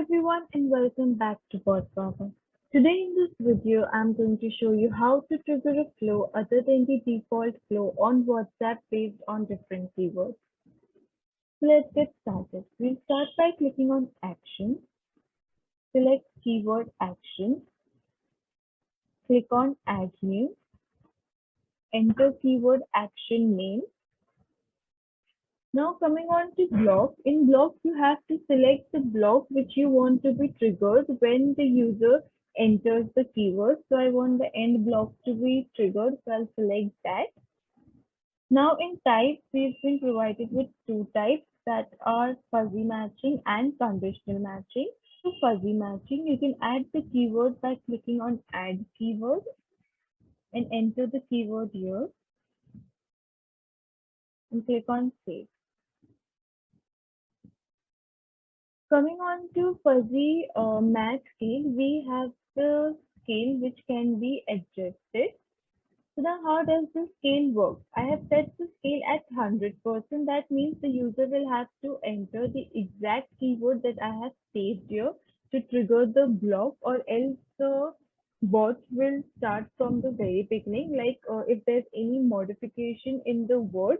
everyone and welcome back to botbaba. Today in this video, I'm going to show you how to trigger a flow other than the default flow on WhatsApp based on different keywords. So let's get started. We'll start by clicking on Action, select Keyword Action, click on Add New, enter keyword action name. Now coming on to block, in block you have to select the block which you want to be triggered when the user enters the keyword. So I want the end block to be triggered, so I'll select that. Now in types, we've been provided with two types that are fuzzy matching and conditional matching. So fuzzy matching, you can add the keyword by clicking on add keyword and enter the keyword here and click on save. Coming on to fuzzy match scale, we have the scale which can be adjusted. So now how does the scale work? I have set the scale at 100%. That means the user will have to enter the exact keyword that I have saved here to trigger the block, or else the bot will start from the very beginning. Like if there's any modification in the word,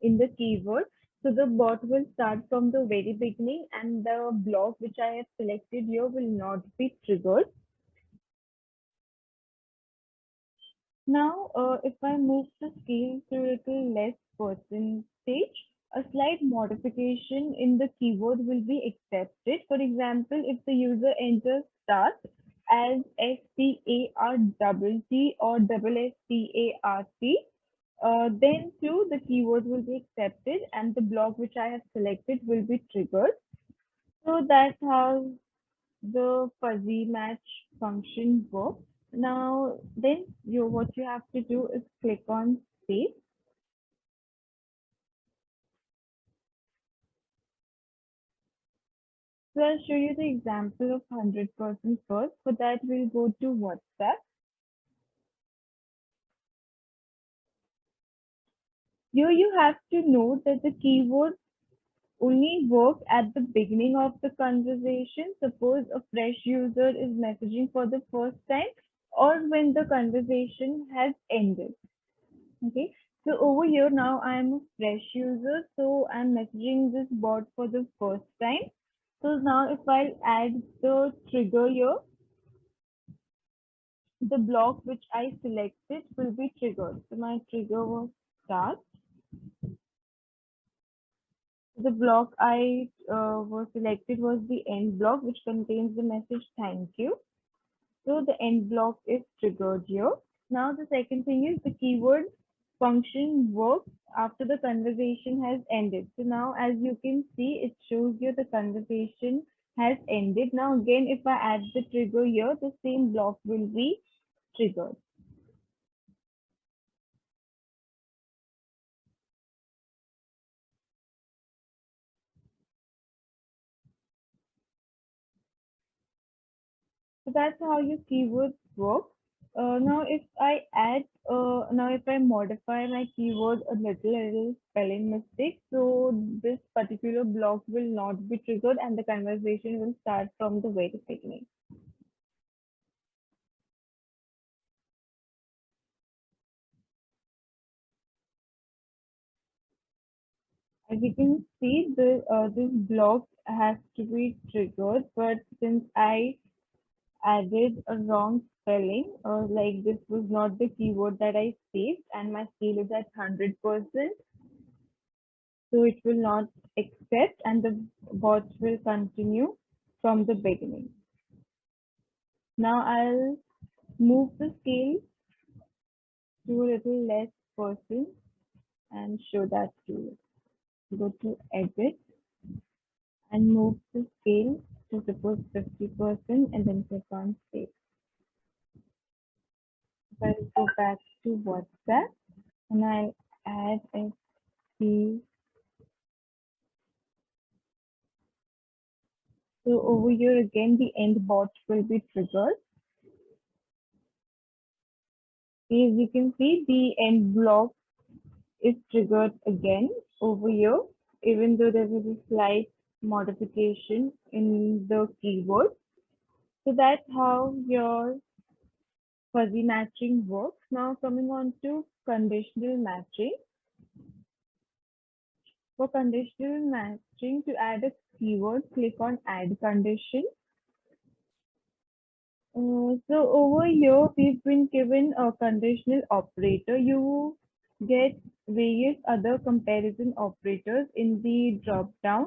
in the keyword. So the bot will start from the very beginning and the block which I have selected here will not be triggered. Now, if I move the scale to a little less percentage, a slight modification in the keyword will be accepted. For example, if the user enters start as START or SSTART, then too the keyword will be accepted and the block which I have selected will be triggered. So that's how the fuzzy match function works. Now then what you have to do is click on save. So I'll show you the example of 100% first. For that we'll go to WhatsApp. Here you have to note that the keyword only work at the beginning of the conversation. Suppose a fresh user is messaging for the first time or when the conversation has ended. Okay, so over here now I'm a fresh user, so I'm messaging this bot for the first time. So now if I add the trigger here, the block which I selected will be triggered. So my trigger was start. The block I was selected was the end block, which contains the message thank you. So the end block is triggered here. Now the second thing is the keyword function works after the conversation has ended. So now as you can see, it shows you the conversation has ended. Now again, if I add the trigger here, the same block will be triggered. So that's how your keywords work. Now if I modify my keyword a little spelling mistake, so this particular block will not be triggered and the conversation will start from the very beginning. As you can see, this block has to be triggered, but since I added a wrong spelling, or like this was not the keyword that I saved, and my scale is at 100%, so it will not accept and the bot will continue from the beginning. Now I'll move the scale to a little less percent and show that to you. Go to edit and move the scale to suppose 50% and then click on save. If I go back to WhatsApp and I'll add a key. So over here again, the end bot will be triggered. As you can see, the end block is triggered again over here, even though there was a slight modification in the keyword. So that's how your fuzzy matching works. Now coming on to conditional matching. For conditional matching, to add a keyword, click on add condition. So over here, we've been given a conditional operator. You get various other comparison operators in the drop down.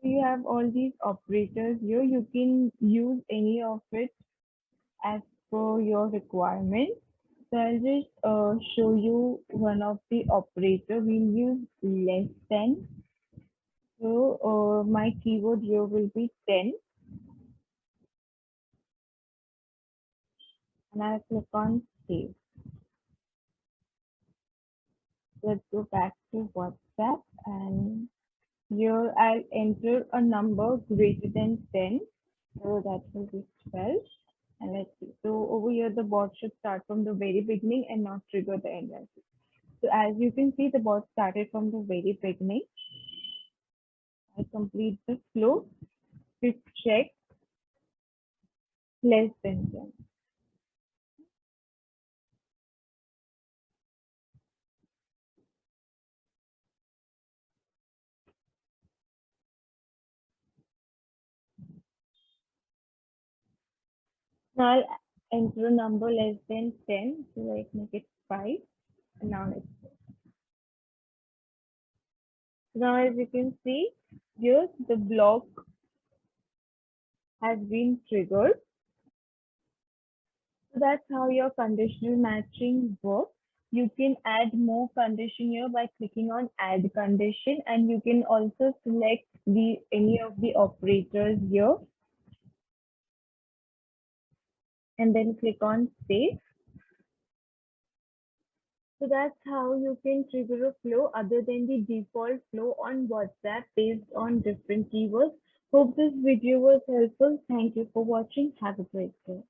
So you have all these operators here. You can use any of it as per your requirement. So I'll just show you one of the operator. We'll use less than. So my keyword here will be 10, and I'll click on save. Let's go back to WhatsApp, and here I'll enter a number greater than 10. So that will be 12. And let's see. So over here, the bot should start from the very beginning and not trigger the end message. So as you can see, the bot started from the very beginning. I complete the flow. Click check less than 10. Now I'll enter a number less than 10. So let's make it 5. And now let's Now, as you can see, here the block has been triggered. So that's how your conditional matching works. You can add more condition here by clicking on add condition, and you can also select any of the operators here and then click on save. So that's how you can trigger a flow other than the default flow on WhatsApp based on different keywords. Hope this video was helpful. Thank you for watching. Have a great day.